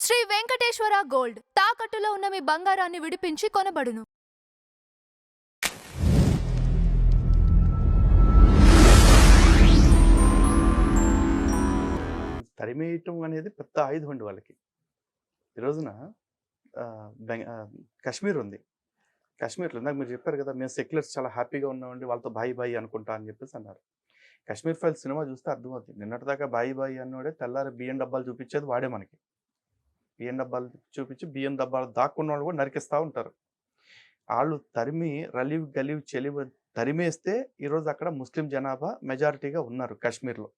Shri Venkateswara gold తాకట్టులో ఉన్న మీ బంగారాన్ని విడిపించి కొనబడును. తరిమేయటం అనేది పెద్ద ఆయుధం అండి వాళ్ళకి. ఈ రోజున కాశ్మీర్ ఉంది. కాశ్మీర్లో ఇందాక మీరు చెప్పారు కదా, మేము సెక్యులర్స్ చాలా హ్యాపీగా ఉన్నామండి, వాళ్ళతో బాయి బాయి అనుకుంటా అని చెప్పేసి అన్నారు. కాశ్మీర్ ఫైల్స్ సినిమా చూస్తే అర్థమవుతుంది. నిన్నటిదాకా బాయి బాయి అన్నోడే తెల్లారి బియ్యం డబ్బాలు చూపించేది వాడే మనకి. బియ్యం డబ్బాలు చూపించి బియ్యం డబ్బాలు దాక్కున్న వాళ్ళు కూడా నరికిస్తూ ఉంటారు. వాళ్ళు తరిమి రలీవ్ గలీవ్ చెలివ్ తరిమేస్తే ఈరోజు అక్కడ ముస్లిం జనాభా మెజారిటీగా ఉన్నారు కాశ్మీర్లో.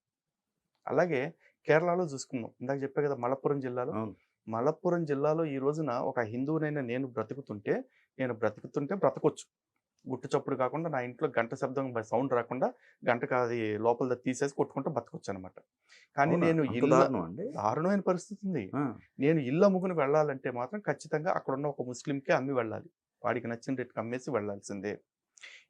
అలాగే కేరళలో చూసుకుందాం. ఇందాక చెప్పే కదా మలప్పురం జిల్లాలో. మలప్పురం జిల్లాలో ఈ రోజున ఒక హిందువునైనా నేను బ్రతుకుతుంటే బ్రతకొచ్చు. గుట్టు చప్పుడు కాకుండా నా ఇంట్లో గంట శబ్దం సౌండ్ రాకుండా గంటకు అది లోపల తీసేసి కొట్టుకుంటూ బతకొచ్చు అనమాట. కానీ నేను దారుణమైన పరిస్థితి ఉంది. నేను ఇల్లు అమ్ముకుని వెళ్ళాలంటే మాత్రం ఖచ్చితంగా అక్కడున్న ఒక ముస్లింకే అమ్మి వెళ్ళాలి. వాడికి నచ్చిన రేటుకి అమ్మేసి వెళ్లాల్సిందే.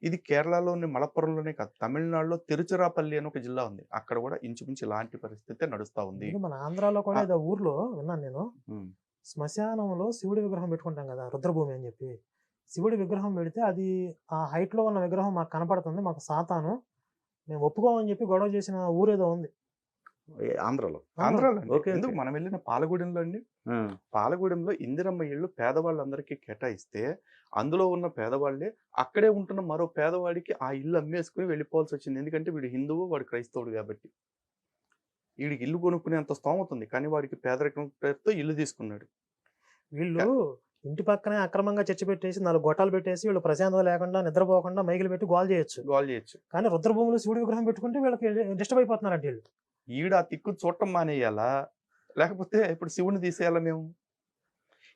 ఇది కేరళలోని మలప్పురంలోనే కాదు, తమిళనాడులో తిరుచిరాపల్లి అని ఒక జిల్లా ఉంది. అక్కడ కూడా ఇంచుమించు ఇలాంటి పరిస్థితి నడుస్తా ఉంది. మన ఆంధ్రాలో కూడా ఏదో ఊర్లో విన్నాను నేను, శ్మశానంలో శివుడి విగ్రహం పెట్టుకుంటాం కదా, రుద్రభూమి అని చెప్పి. శివుడి విగ్రహం పెడితే అది ఆ హైట్ లో ఉన్న విగ్రహం మాకు కనపడుతుంది, మాకు సాతాను, మేము ఒప్పుకోమని చెప్పి గొడవ చేసిన ఊరేదో ఉంది ఆంధ్రాలో. ఎందుకు మనం వెళ్ళిన పాలగూడెంలో అండి, పాలగూడెంలో ఇందిరమ్మ ఇళ్ళు పేదవాళ్ళందరికీ కేటాయిస్తే అందులో ఉన్న పేదవాళ్ళే అక్కడే ఉంటున్న మరో పేదవాడికి ఆ ఇల్లు అమ్మేసుకుని వెళ్ళిపోవాల్సి వచ్చింది. ఎందుకంటే వీడు హిందువు, వాడు క్రైస్తవుడు కాబట్టి. వీడికి ఇల్లు కొనుక్కునేంత స్తోమత ఉంది, కానీ వాడికి పేదరికం పేరుతో ఇల్లు తీసుకున్నాడు. వీళ్ళు ఇంటి పక్కనే అక్రమంగా చర్చి పెట్టేసి 4 గొట్టాలు పెట్టేసి వీళ్ళు ప్రశాంతత లేకుండా నిద్రపోకుండా మైకులు పెట్టి గోల్ చేయొచ్చు. కానీ రుద్రభూములు శివుడి విగ్రహం పెట్టుకుంటే వీళ్ళకి డిస్టర్బ్ అయిపోతున్నారంటే వీళ్ళు. ఈడ ఆ తిక్కు చూడటం మానేయాలా, లేకపోతే ఇప్పుడు శివుని తీసేయాలా? మేము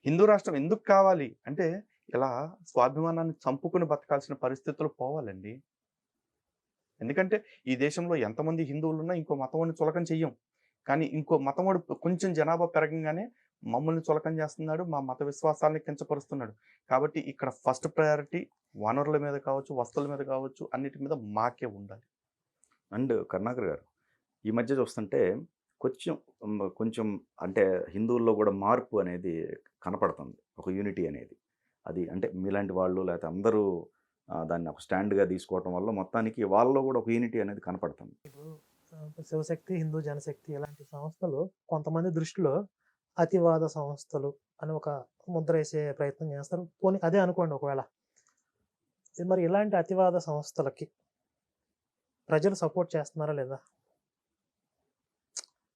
హిందూ రాష్ట్రం ఎందుకు కావాలి అంటే ఇలా స్వాభిమానాన్ని చంపుకుని బతకాల్సిన పరిస్థితులు పోవాలండి. ఎందుకంటే ఈ దేశంలో ఎంతమంది హిందువులు ఉన్నా ఇంకో మతవాడిని చులకం చెయ్యం. కానీ ఇంకో మతవాడు కొంచెం జనాభా పెరగంగానే మమ్మల్ని చులకం చేస్తున్నాడు, మా మత విశ్వాసాలని కించపరుస్తున్నాడు. కాబట్టి ఇక్కడ ఫస్ట్ ప్రయారిటీ వనరుల మీద కావచ్చు, వస్తువుల మీద కావచ్చు, అన్నిటి మీద మాకే ఉండాలి. అండ్ కరుణాకర్ గారు, ఈ మధ్య చూస్తుంటే కొంచెం అంటే హిందువుల్లో కూడా మార్పు అనేది కనపడుతుంది, ఒక యూనిటీ అనేది. అది అంటే మీలాంటి వాళ్ళు లేకపోతే అందరూ దాన్ని ఒక స్టాండ్గా తీసుకోవటం వల్ల మొత్తానికి వాళ్ళలో కూడా ఒక యూనిటీ అనేది కనపడుతుంది. ఇప్పుడు శివశక్తి, హిందూ జనశక్తి ఇలాంటి సంస్థలు కొంతమంది దృష్టిలో అతివాద సంస్థలు అని ఒక ముద్ర వేసే ప్రయత్నం చేస్తారు. పోనీ అదే అనుకోండి ఒకవేళ. మరి ఇలాంటి అతివాద సంస్థలకి ప్రజలు సపోర్ట్ చేస్తున్నారా లేదా?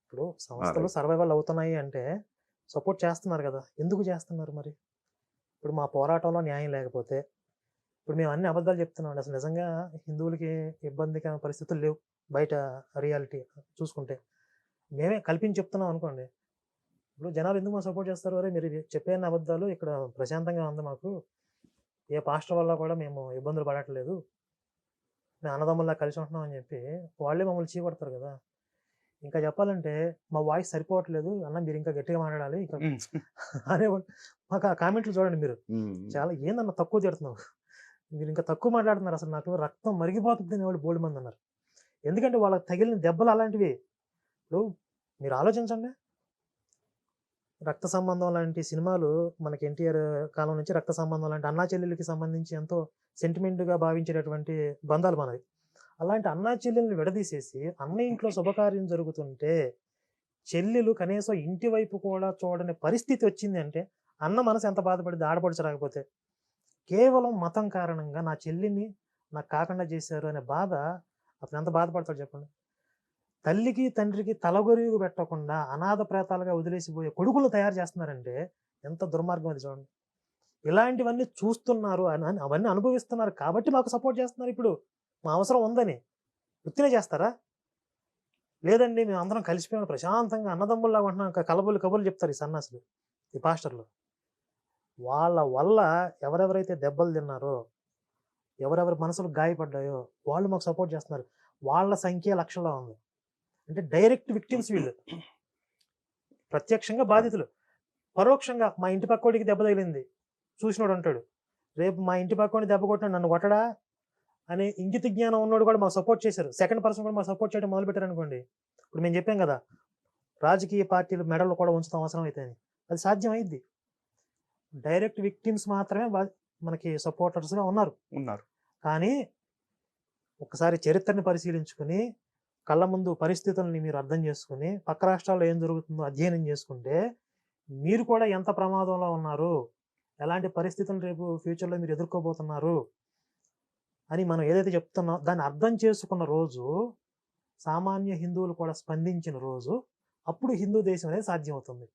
ఇప్పుడు సంస్థలు సర్వైవల్ అవుతున్నాయి అంటే సపోర్ట్ చేస్తున్నారు కదా, ఎందుకు చేస్తున్నారు మరి? ఇప్పుడు మా పోరాటంలో న్యాయం లేకపోతే ఇప్పుడు మేము అన్ని అబద్ధాలు చెప్తున్నాం. అసలు నిజంగా హిందువులకి ఇబ్బందికర పరిస్థితులు లేవు బయట రియాలిటీ చూసుకుంటే. మేమే కల్పించి చెప్తున్నాం అనుకోండి. ఇప్పుడు జనాలు ఎందుకు మాకు సపోర్ట్ చేస్తారు? అరే మీరు చెప్పే అబద్ధాలు, ఇక్కడ ప్రశాంతంగా ఉంది, మాకు ఏ పాస్టర్ వల్ల కూడా మేము ఇబ్బందులు పడట్లేదు, మేము అన్నదమ్ముల్లా కలిసి ఉంటున్నాం అని చెప్పి వాళ్ళే మమ్మల్ని చీకొడతారు కదా. ఇంకా చెప్పాలంటే మా వాయిస్ సరిపోవట్లేదు అన్న, మీరు ఇంకా గట్టిగా మాట్లాడాలి ఇంకా అనేవాళ్ళు. మాకు ఆ కామెంట్లు చూడండి మీరు, చాలా ఏందన్న తక్కువ తిడుతున్నావు, మీరు ఇంకా తక్కువ మాట్లాడుతున్నారు, అసలు నాకు రక్తం మరిగిపోతుంది అనేవాళ్ళు బోల్డ్ మంది అన్నారు. ఎందుకంటే వాళ్ళకి తగిలిన దెబ్బలు అలాంటివి. ఇప్పుడు మీరు ఆలోచించండి, రక్త సంబంధం లాంటి సినిమాలు మనకి ఎన్టీఆర్ కాలం నుంచి రక్త సంబంధం లాంటి అన్నా చెల్లెలకి సంబంధించి ఎంతో సెంటిమెంట్గా భావించేటటువంటి బంధాలు మనవి. అలాంటి అన్నా చెల్లెల్ని విడదీసేసి అన్న ఇంట్లో శుభకార్యం జరుగుతుంటే చెల్లెలు కనీసం ఇంటి వైపు కూడా చూడని పరిస్థితి వచ్చింది అంటే అన్న మనసు ఎంత బాధపడింది ఆడపడుచు రాకపోతే. కేవలం మతం కారణంగా నా చెల్లిని నాకు కాకుండా చేశారు అనే బాధ అతను ఎంత బాధపడతాడు చెప్పండి. తల్లికి తండ్రికి తలగొరుగు పెట్టకుండా అనాథ ప్రేతాలుగా వదిలేసిపోయే కొడుకులు తయారు చేస్తున్నారంటే ఎంత దుర్మార్గం అది చూడండి. ఇలాంటివన్నీ చూస్తున్నారు, అవన్నీ అనుభవిస్తున్నారు కాబట్టి మాకు సపోర్ట్ చేస్తున్నారు. ఇప్పుడు మా అవసరం ఉందని వృత్తినే చేస్తారా? లేదండి మేము అందరం కలిసిపోయాం ప్రశాంతంగా అన్నదమ్ముల్లా ఉంటున్నాం, కబుర్లు చెప్తారు ఈ సన్నాసులు, ఈ పాస్టర్లు. వాళ్ళ వల్ల ఎవరెవరైతే దెబ్బలు తిన్నారో, ఎవరెవరి మనసులు గాయపడ్డాయో వాళ్ళు మాకు సపోర్ట్ చేస్తున్నారు. వాళ్ళ సంఖ్య లక్షల్లో ఉంది. అంటే డైరెక్ట్ విక్టిమ్స్ వీళ్ళు, ప్రత్యక్షంగా బాధితులు. పరోక్షంగా మా ఇంటి పక్కోడికి దెబ్బ తగిలింది చూసినోడు అంటాడు, రేపు మా ఇంటి పక్కోడిని దెబ్బ కొట్టినా నన్ను కొట్టడా అనే ఇంగిత జ్ఞానం ఉన్నోడు కూడా మాకు సపోర్ట్ చేశారు. సెకండ్ పర్సన్ కూడా మాకు సపోర్ట్ చేయడం మొదలుపెట్టారు అనుకోండి. ఇప్పుడు మేము చెప్పాం కదా, రాజకీయ పార్టీలు మెడలు కూడా ఉంచుతాం అవసరం అయితే అని. అది సాధ్యమైద్ది. డైరెక్ట్ విక్టిమ్స్ మాత్రమే మనకి సపోర్టర్స్గా ఉన్నారు. ఉన్నారు. కానీ ఒకసారి చరిత్రని పరిశీలించుకుని కళ్ళ ముందు పరిస్థితుల్ని మీరు అర్థం చేసుకుని పక్క రాష్ట్రాల్లో ఏం జరుగుతుందో అధ్యయనం చేసుకుంటే మీరు కూడా ఎంత ప్రమాదంలో ఉన్నారు, ఎలాంటి పరిస్థితులు రేపు ఫ్యూచర్లో మీరు ఎదుర్కోబోతున్నారు అని మనం ఏదైతే చెప్తున్నాం దాన్ని అర్థం చేసుకున్న రోజు, సామాన్య హిందువులు కూడా స్పందించిన రోజు, అప్పుడు హిందూ దేశం అనేది సాధ్యమవుతుంది.